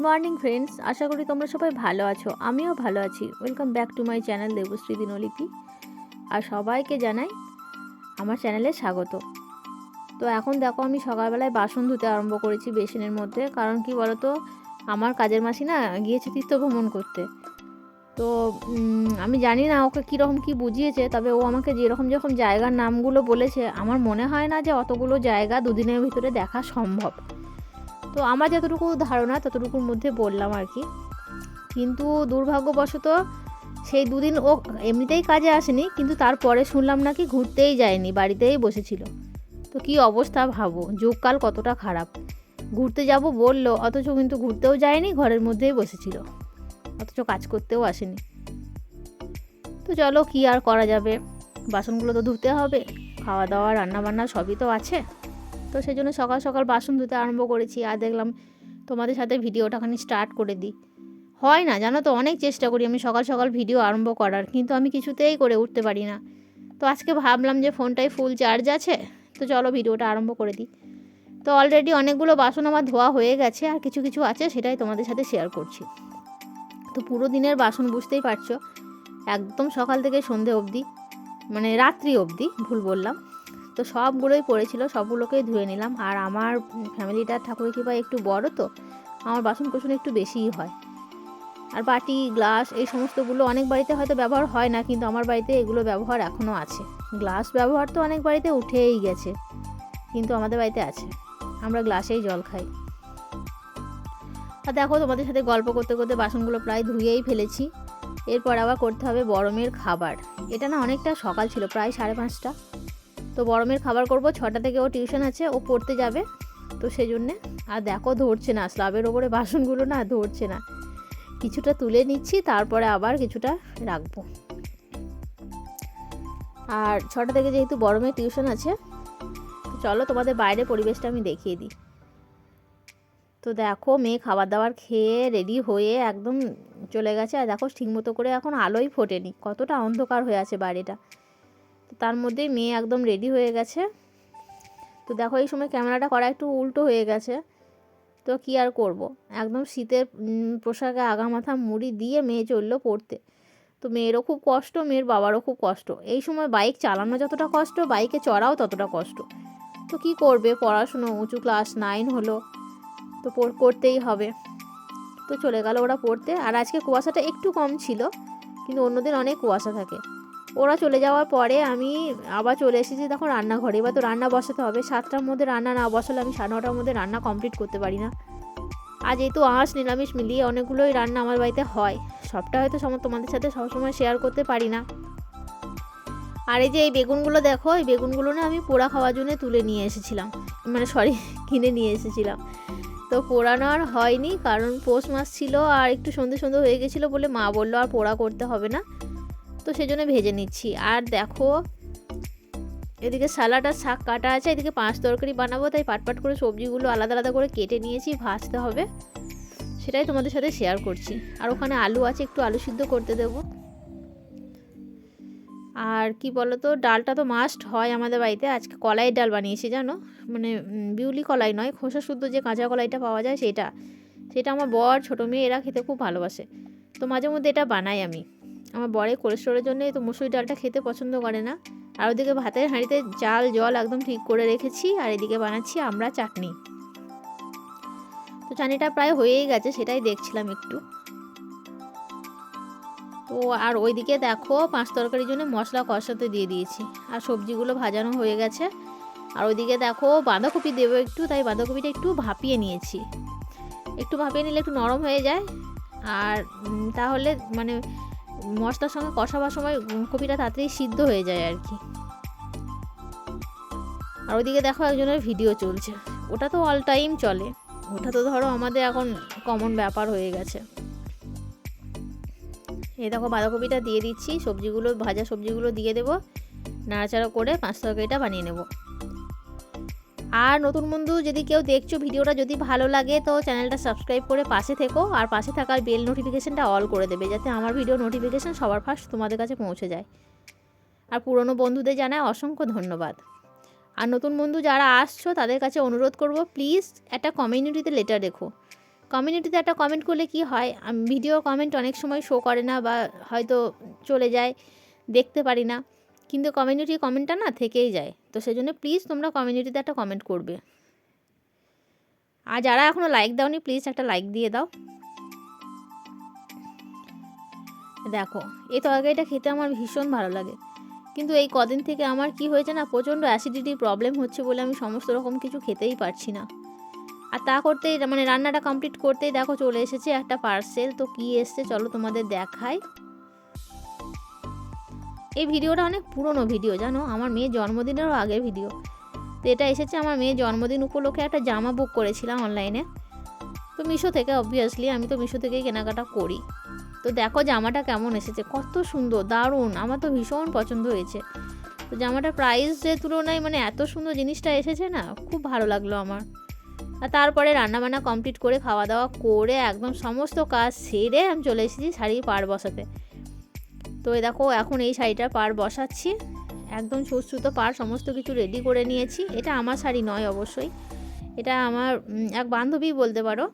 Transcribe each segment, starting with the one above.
Morning friends, আশা করি তোমরা সবাই ভালো আছো। আমিও ভালো আছি। Welcome back to my channel Debashree Dinlipi. আর সবাইকে জানাই আমার চ্যানেলে স্বাগত। তো এখন দেখো আমি সকালবেলায় বাসন ধুতে আরম্ভ করেছি বেসিনের মধ্যে। কারণ কি বলো তো, আমার কাজের মাসি না গিয়েছে তীর্থ ভ্রমণ করতে। তো আমি জানি না ওকে কীরকম কী বুঝিয়েছে, তবে ও আমাকে যেরকম জায়গার নামগুলো বলেছে, আমার মনে হয় না যে অতগুলো জায়গা দুদিনের ভিতরে দেখা সম্ভব। তো আমার যতটুকু ধারণা ততটুকুর মধ্যে বললাম আর কি। কিন্তু দুর্ভাগ্যবশত সেই দুদিন ও এমনিতেই কাজে আসেনি, কিন্তু তারপরে শুনলাম নাকি ঘুরতেই যায়নি, বাড়িতেই বসেছিল। তো কী অবস্থা ভাবো, যুগকাল কতটা খারাপ। ঘুরতে যাব বললো, অথচ কিন্তু ঘুরতেও যায়নি, ঘরের মধ্যেই বসেছিল, অথচ কাজ করতেও আসেনি। তো চলো কী আর করা যাবে, বাসনগুলো তো ধুতে হবে, খাওয়া দাওয়া রান্নাবান্না সবই তো আছে। তো সেই জন্য সকাল সকাল বাসন ধুতে আরম্ভ করেছি। আর দেখলাম তোমাদের সাথে ভিডিওটা খানি স্টার্ট করে দিই। হয় না জানো তো, অনেক চেষ্টা করি আমি সকাল সকাল ভিডিও আরম্ভ করার, কিন্তু আমি কিছুতেই করে উঠতে পারি না। তো আজকে ভাবলাম যে ফোনটায় ফুল চার্জ আছে, তো চলো ভিডিওটা আরম্ভ করে দিই। তো অলরেডি অনেকগুলো বাসন আমার ধোয়া হয়ে গেছে, আর কিছু কিছু আছে, সেটাই তোমাদের সাথে শেয়ার করছি। তো পুরো দিনের বাসন বুঝতেই পারছো, একদম সকাল থেকে সন্ধে অবধি, মানে রাত্রি অবধি, ভুল বললাম। তো সবগুলোই পড়েছিল, সবগুলোকেই ধুয়ে নিলাম। আর আমার ফ্যামিলিটার ঠাকুরের কৃপায় একটু বড়, তো আমার বাসন কোসন একটু বেশিই হয়। আর বাটি গ্লাস এই সমস্তগুলো অনেক বাড়িতে হয়তো ব্যবহার হয় না, কিন্তু আমার বাড়িতে এগুলো ব্যবহার এখনও আছে। গ্লাস ব্যবহার তো অনেক বাড়িতে উঠেই গেছে, কিন্তু আমাদের বাড়িতে আছে, আমরা গ্লাসেই জল খাই। আর দেখো তোমাদের সাথে গল্প করতে করতে বাসনগুলো প্রায় ধুয়েই ফেলেছি। এরপর আবার করতে হবে বড়মের খাবার। এটা না অনেকটা সকাল ছিল, প্রায় 5:30। তো বড়মের খাবার করব, 6টা থেকে ও টিউশন আছে, ও পড়তে যাবে, তো সেই জন্যে। আর দেখো ধরছে না, স্ল্যাবের ওপরে বাসনগুলো না ধরছে না। কিছুটা তুলে নিচ্ছি, তারপরে আবার কিছুটা রাখবো। আর 6টা থেকে যেহেতু বড়মের টিউশন আছে, তো চলো তোমাদের বাইরের পরিবেশটা আমি দেখিয়ে দিই। তো দেখো মেয়ে খাবার দাবার খেয়ে রেডি হয়ে একদম চলে গেছে। আর দেখো ঠিকমতো করে এখন আলোই ফোটেনি, কতটা অন্ধকার হয়ে আছে বাড়িটা। তো তার মধ্যেই মেয়ে একদম রেডি হয়ে গেছে। তো দেখো এই সময় ক্যামেরাটা করা একটু উল্টো হয়ে গেছে, তো কি আর করব, একদম শীতের পোশাকে আগামাথা মুড়ি দিয়ে মেয়ে চললো পড়তে। তো মেয়েরও খুব কষ্ট, মেয়ের বাবারও খুব কষ্ট। এই সময় বাইক চালানো যতটা কষ্ট, বাইকে চড়াও ততটা কষ্ট। তো কি করবে, পড়াশুনো, উঁচু ক্লাস 9 হলো, তো করতেই হবে। তো চলে গেল ওরা পড়তে। আর আজকে কুয়াশাটা একটু কম ছিল, কিন্তু অন্যদিন অনেক কুয়াশা থাকে। ওরা চলে যাওয়ার পরে আমি আবার চলে এসেছি তখন রান্নাঘরে। এবার তো রান্না বসাতে হবে, 7টার মধ্যে রান্না না বসালে আমি 9:30টার মধ্যে রান্না কমপ্লিট করতে পারি না। আর যেহেতু আঁশ নিরামিষ মিলিয়ে অনেকগুলোই রান্না আমার বাড়িতে হয়, সবটা হয়তো তোমাদের সাথে সবসময় শেয়ার করতে পারি না। আর এই যে এই বেগুনগুলো দেখো, এই বেগুনগুলো না আমি পোড়া খাওয়ার জন্য তুলে নিয়ে এসেছিলাম, মানে সরি কিনে নিয়ে এসেছিলাম। তো পোড়ানো আর হয়নি, কারণ পৌষ মাস ছিল আর একটু সন্ধে সন্ধে হয়ে গেছিলো বলে মা বললো আর পোড়া করতে হবে না, তো সেই জন্য ভেজে নিচ্ছি। আর দেখো এদিকে স্যালাড আর শাক কাটা আছে, এদিকে 5 তরকারি বানাবো, তাই পাটপাট করে সবজিগুলো আলাদা আলাদা করে কেটে নিয়েছি, ভাজতে হবে, সেটাই তোমাদের সাথে শেয়ার করছি। আর ওখানে আলু আছে, একটু আলু সিদ্ধ করতে দেবো। আর কি বলো তো, ডালটা তো মাস্ট হয় আমাদের বাড়িতে। আজকে কলাইয়ের ডাল বানিয়েছি জানো, মানে বিউলি কলাই নয়, খোসা শুদ্ধ যে কাঁচা কলাইটা পাওয়া যায় সেটা। সেটা আমার বর, ছোটো মেয়ে এরা খেতে খুব ভালোবাসে, তো মাঝে মধ্যে এটা বানাই আমি। আমার বরের কোলেস্ট্রলের জন্যই তো মুসুরি ডালটা খেতে পছন্দ করে না। আর ওদিকে ভাতের হাঁড়িতে চাল জল একদম ঠিক করে রেখেছি, আর এদিকে বানাচ্ছি আমরা চাটনি। তো চাটনিটা প্রায় হয়েই গেছে, সেটাই দেখছিলাম একটু। তো আর ওইদিকে দেখো 5 তরকারির জন্য মশলা কষাতে দিয়ে দিয়েছি, আর সবজিগুলো ভাজানো হয়ে গেছে। আর ওইদিকে দেখো বাঁধাকপি দেবো একটু, তাই বাঁধাকপিটা একটু ভাপিয়ে নিয়েছি। একটু ভাপিয়ে নিলে একটু নরম হয়ে যায়, আর তাহলে মানে মশলার সঙ্গে কষাবার সময় কপিটা তাড়াতাড়ি সিদ্ধ হয়ে যায় আর কি। আর ওইদিকে দেখো একজনের ভিডিও চলছে, ওটা তো অল টাইম চলে, ওটা তো ধরো আমাদের এখন কমন ব্যাপার হয়ে গেছে। এই দেখো বাঁধাকপিটা দিয়ে দিচ্ছি, সবজিগুলো ভাজা সবজিগুলো দিয়ে দেবো, নাড়াচাড়া করে 5 তরকারিটা বানিয়ে নেব। আর নতুন বন্ধু যদি কেউ দেখছো ভিডিওটা, যদি ভালো লাগে তো চ্যানেলটা সাবস্ক্রাইব করে পাশে থেকো, আর পাশে থাকার বেল নোটিফিকেশানটা অল করে দেবে, যাতে আমার ভিডিও নোটিফিকেশান সবার ফার্স্ট তোমাদের কাছে পৌঁছে যায়। আর পুরনো বন্ধুদের জানাই অসংখ্য ধন্যবাদ। আর নতুন বন্ধু যারা আসছো তাদের কাছে অনুরোধ করব, প্লিজ একটা কমিউনিটিতে লেটার রেখো, কমিউনিটিতে একটা কমেন্ট করলে কি হয়, ভিডিও কমেন্ট অনেক সময় শো করে না বা হয়তো চলে যায়, দেখতে পারি না, কিন্তু কমিউনিটি কমেন্টটা না থেকেই যায়। তো সেই জন্য প্লিজ তোমরা কমিউনিটিতে একটা কমেন্ট করবে। আর যারা এখনও লাইক দাওনি প্লিজ একটা লাইক দিয়ে দাও। দেখো এই তরকারিটা খেতে আমার ভীষণ ভালো লাগে, কিন্তু এই কদিন থেকে আমার কি হয়েছে না, প্রচণ্ড অ্যাসিডিটি প্রবলেম হচ্ছে বলে আমি সমস্ত রকম কিছু খেতেই পারছি না। আর তা করতেই মানে রান্নাটা কমপ্লিট করতেই দেখো চলে এসেছে একটা পার্সেল। তো কি এসছে চলো তোমাদের দেখাই। এই ভিডিওটা অনেক পুরনো ভিডিও জানো, আমার মেয়ের জন্মদিনেরও আগের ভিডিও। তো এটা এসেছে আমার মেয়ের জন্মদিন উপলক্ষে, একটা জামা বুক করেছিলাম অনলাইনে, তো মিশো থেকে, অবভিয়াসলি আমি তো মিশো থেকেই কেনাকাটা করি। তো দেখো জামাটা কেমন এসেছে, কত সুন্দর, দারুণ, আমার তো ভীষণ পছন্দ হয়েছে। তো জামাটার প্রাইসের তুলনায় মানে এত সুন্দর জিনিসটা এসেছে না, খুব ভালো লাগলো আমার। আর তারপরে রান্নাবান্না কমপ্লিট করে খাওয়া দাওয়া করে একদম সমস্ত কাজ সেরে আমি চলে এসেছি শাড়ি পাড় বসাতে। তো এই দেখো এখন এই শাড়িটার পাড় বসাচ্ছি, একদম সুতো পাড় সমস্ত কিছু রেডি করে নিয়েছি। এটা আমার শাড়ি নয় অবশ্যই, এটা আমার এক বান্ধবী বলতে পারো,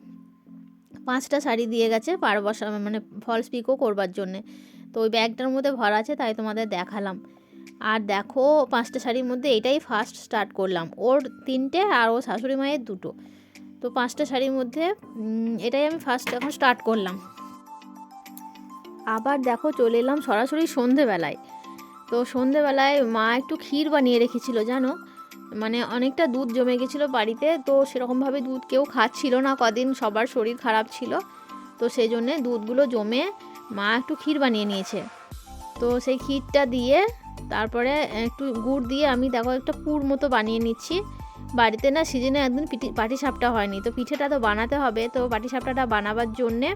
5টা শাড়ি দিয়ে গেছে পাড় বসা মানে ফলস পিকো করবার জন্যে। তো ওই ব্যাগটার মধ্যে ভরা আছে, তাই তোমাদের দেখালাম। আর দেখো 5টা শাড়ির মধ্যে এটাই ফার্স্ট স্টার্ট করলাম, ওর 3টে আর ও শাশুড়ি মায়ের 2টো। তো 5টা শাড়ির মধ্যে এটাই আমি ফার্স্ট এখন স্টার্ট করলাম। আবার দেখো চলে এলাম সরাসরি সন্ধেবেলায়। তো সন্ধেবেলায় মা একটু ক্ষীর বানিয়ে রেখেছিল জানো, মানে অনেকটা দুধ জমে গেছিলো বাড়িতে, তো সেরকমভাবে দুধ কেউ খাচ্ছিল না কদিন, সবার শরীর খারাপ ছিল। তো সেই জন্যে দুধগুলো জমে মা একটু ক্ষীর বানিয়ে নিয়েছে। তো সেই ক্ষীরটা দিয়ে তারপরে একটু গুড় দিয়ে আমি দেখো একটা পুর মতো বানিয়ে নিচ্ছি। বাড়িতে না সিজনে একদিন পাটিসাপটা হয়নি, তো পিঠেটা তো বানাতে হবে। তো পাটিসাপটাটা বানাবার জন্যে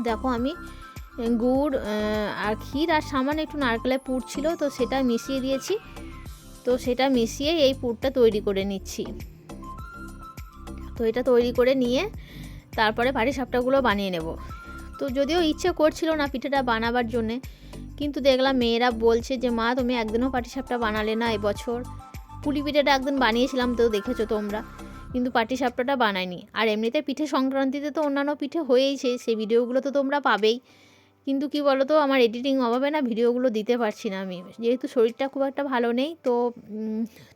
দেখো আমি গুড় আর ক্ষীর আর সামান্য একটু নারকেলের পুর ছিল, তো সেটা মিশিয়ে দিয়েছি। তো সেটা মিশিয়ে এই পুরটা তৈরি করে নিচ্ছি। তো এটা তৈরি করে নিয়ে তারপরে পাটিসাপটাগুলো বানিয়ে নেব। তো যদিও ইচ্ছে করছিল না পিঠেটা বানাবার জন্যে, কিন্তু দেখলাম মেয়েরা বলছে যে মা তুমি একদিনও পাটিসাপটা বানালে না এবছর। পুলি পিঠেটা একদিন বানিয়েছিলাম, তো দেখেছো তোমরা, কিন্তু পাটিসাপটাটা বানাইনি। আর এমনিতে পিঠে সংক্রান্তিতে তো অন্যান্য পিঠে হয়েইছে, সেই ভিডিওগুলো তো তোমরা পাবেই। কিন্তু কি বলো তো, আমার এডিটিং অভাবে না ভিডিওগুলো দিতে পারছি না আমি, যেহেতু শরীরটা খুব একটা ভালো নেই, তো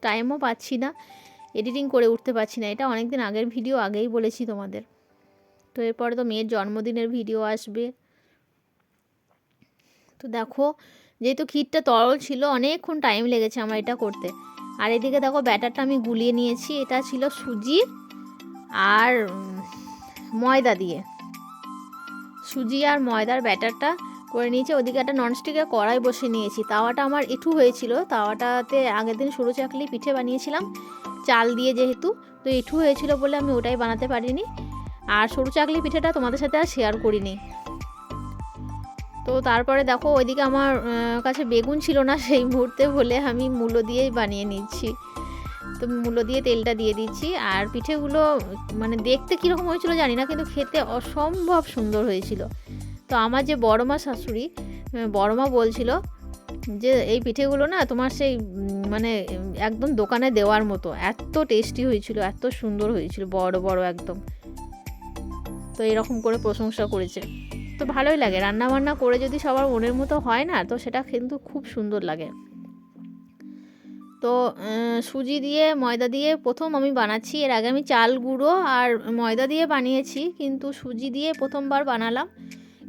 টাইমও পাচ্ছি না, এডিটিং করে উঠতে পারছি না। এটা অনেক দিন আগের ভিডিও, আগেই বলেছি তোমাদের। তো এরপরে তো মেয়ের জন্মদিনের ভিডিও আসবে। তো দেখো যেহেতু ক্ষীরটা তরল ছিল, অনেকক্ষণ টাইম লেগেছে আমার এটা করতে। আর এদিকে দেখো ব্যাটারটা আমি গুলিয়ে নিয়েছি, এটা ছিল সুজি আর ময়দা দিয়ে, সুজি আর ময়দার ব্যাটারটা করে নিয়েছি। ওদিকে একটা ননস্টিকের কড়াই বসে নিয়েছি, তাওয়াটা আমার একটু হয়েছিল, তাওয়াটাতে আগের দিন সরু চাকলি পিঠে বানিয়েছিলাম চাল দিয়ে, যেহেতু তো একটু হয়েছিল বলে আমি ওটাই বানাতে পারিনি। আর সরু চাকলি পিঠেটা তোমাদের সাথে আর শেয়ার করিনি। তো তারপরে দেখো ওইদিকে আমার কাছে বেগুন ছিল না সেই মুহূর্তে বলে আমি মূলো দিয়েই বানিয়ে নিচ্ছি। তো মূলো দিয়ে তেলটা দিয়ে দিচ্ছি। আর পিঠেগুলো মানে দেখতে কীরকম হয়েছিল জানি না, কিন্তু খেতে অসম্ভব সুন্দর হয়েছিল। তো আমার যে বড়মা শাশুড়ি, বড়মা বলছিল যে এই পিঠেগুলো না তোমার সেই মানে একদম দোকানে দেওয়ার মতো, এত টেস্টি হয়েছিল, এত সুন্দর হয়েছিল, বড় বড় একদম। তো এরকম করে প্রশংসা করেছে। তো ভালোই লাগে, রান্নাবান্না করে যদি সবার মনের মতো হয় না, তো সেটা কিন্তু খুব সুন্দর লাগে। তো সুজি দিয়ে ময়দা দিয়ে প্রথম আমি বানাচ্ছি, এর আগে আমি চাল গুঁড়ো আর ময়দা দিয়ে বানিয়েছি, কিন্তু সুজি দিয়ে প্রথমবার বানালাম।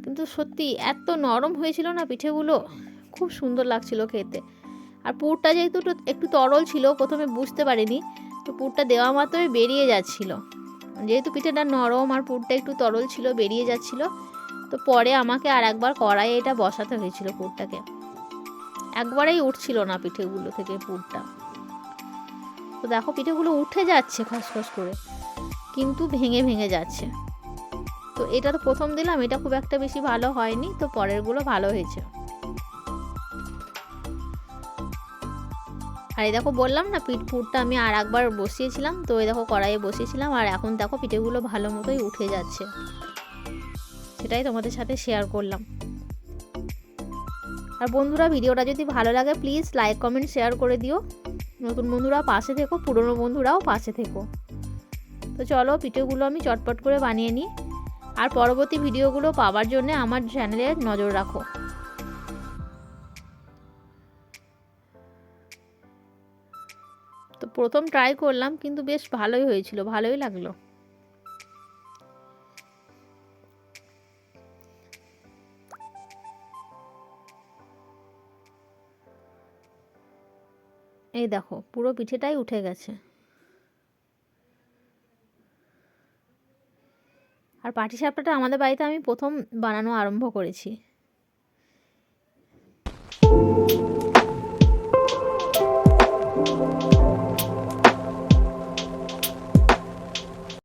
কিন্তু সত্যি এত নরম হয়েছিল না পিঠেগুলো, খুব সুন্দর লাগছিল খেতে। আর পুরটা যেহেতু একটু তরল ছিল, প্রথমে বুঝতে পারিনি, তো পুরটা দেওয়া মাত্রই বেরিয়ে যাচ্ছিল, যেহেতু পিঠেটা নরম আর পুরটা একটু তরল ছিল, বেরিয়ে যাচ্ছিল। তো পরে আমাকে আর একবার কড়াইয়ে এটা বসাতে হয়েছিল পুরটাকে, একবারেই উঠছিল না পিঠেগুলো থেকে পুরটা। তো দেখো পিঠেগুলো উঠে যাচ্ছে খসখস করে, কিন্তু ভেঙে ভেঙে যাচ্ছে। তো এটা তো প্রথম দিলাম, এটা খুব একটা বেশি ভালো হয়নি, তো পরেরগুলো ভালো হয়েছে। আর এই দেখো বললাম না পুরটা আমি আর একবার বসিয়েছিলাম, তো এই দেখো কড়াইয়ে বসিয়েছিলাম, আর এখন দেখো পিঠেগুলো ভালো মতোই উঠে যাচ্ছে, সেটাই তোমাদের সাথে শেয়ার করলাম। আর বন্ধুরা ভিডিওটা যদি ভালো লাগে প্লিজ লাইক কমেন্ট শেয়ার করে দিও। নতুন বন্ধুরা পাশে থেকো, পুরনো বন্ধুরাও পাশে থেকো। তো তো চলো পিঠেগুলো আমি চটপট করে বানিয়ে নিই, আর পরবর্তী ভিডিওগুলো পাওয়ার জন্য আমার চ্যানেলে নজর রাখো। তো প্রথম ট্রাই করলাম, কিন্তু বেশ ভালোই হয়েছিল, ভালোই লাগলো। এই দেখো পুরো পিঠেটাই উঠে গেছে। আর পাটিসাপটাটা আমাদের বাড়িতে আমি প্রথম বানানো আরম্ভ করেছি।